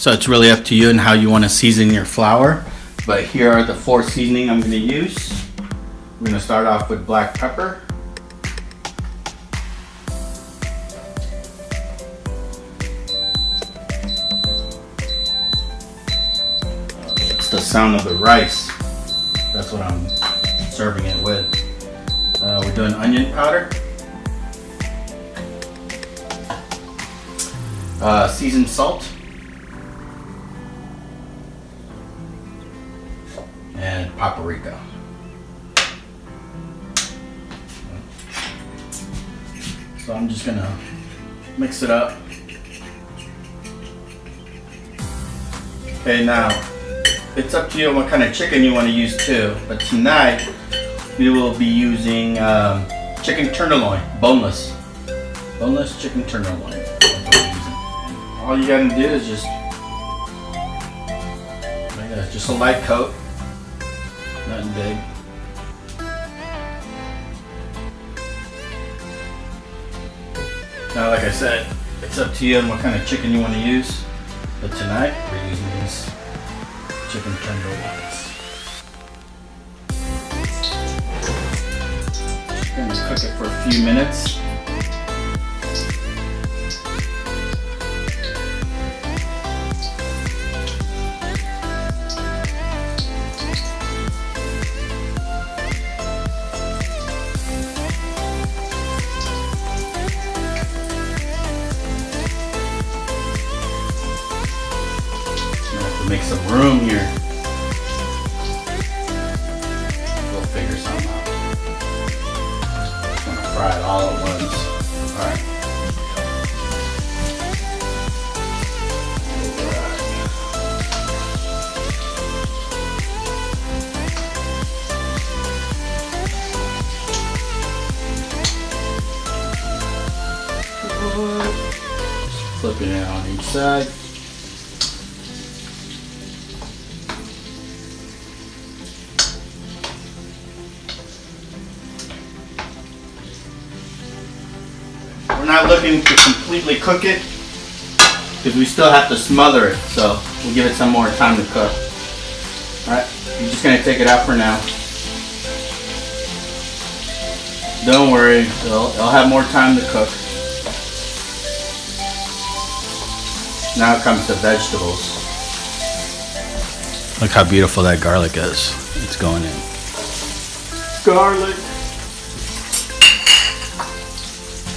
So it's really up to you and how you want to season your flour. But here are the 4 seasoning I'm going to use. I'm going to start off with black pepper. It's the sound of the rice. That's what I'm serving it with. We're doing onion powder. Seasoned salt. And paprika. So I'm just gonna mix it up. Okay, now it's up to you what kind of chicken you want to use too. But tonight we will be using chicken tenderloin, boneless chicken tenderloin. That's what we're using. All you gotta do is just a light coat. Nothing big. Now, like I said, it's up to you on what kind of chicken you want to use. But tonight, we're using these chicken tenderloins. Just going to cook it for a few minutes. Make some room here. We'll figure something out. Just want to fry it all at once. Alright. Just flipping it on each side. We're not looking to completely cook it because we still have to smother it, so we'll give it some more time to cook. Alright, I'm just going to take it out for now. Don't worry, it'll have more time to cook. Now it comes to vegetables. Look how beautiful that garlic is. It's going in. Garlic.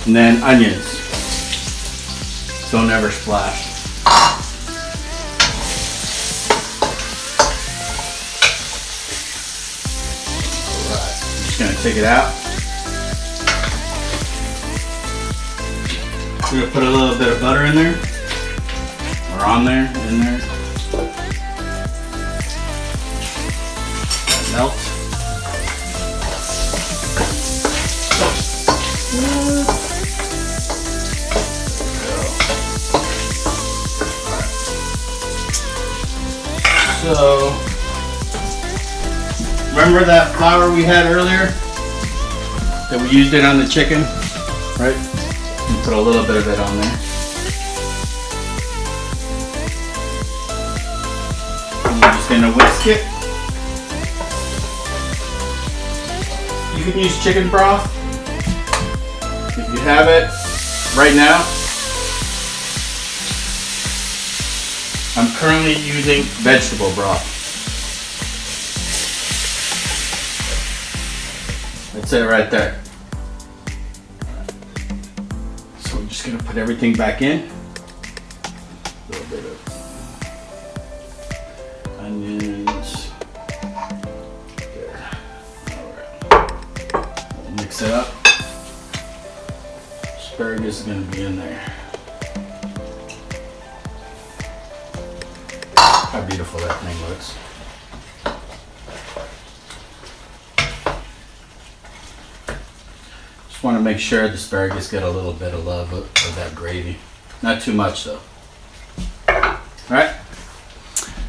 And then onions. Don't ever splash. Alright, I'm just going to take it out. We're going to put a little bit of butter in there. Or on there, in there. Melt. So, remember that flour we had earlier? That we used it on the chicken? Right? And put a little bit of it on there. And you're just gonna whisk it. You can use chicken broth if you have it right now. I'm currently using vegetable broth. That's it right there. So we're just gonna put everything back in. A little bit of onions. There. Alright. We'll mix it up. Asparagus is gonna be in there. How beautiful that thing looks. Just want to make sure the asparagus get a little bit of love of that gravy. Not too much though. Alright.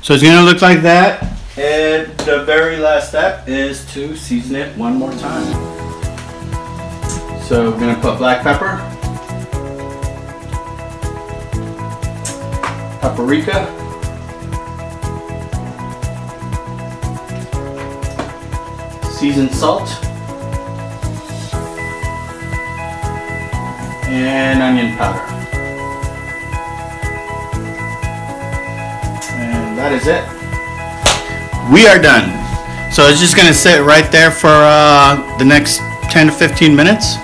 So it's going to look like that. And the very last step is to season it one more time. So we're going to put black pepper. Paprika. seasoned salt, and onion powder. And that is it. We are done. So it's just gonna sit right there for the next 10 to 15 minutes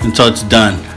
until it's done.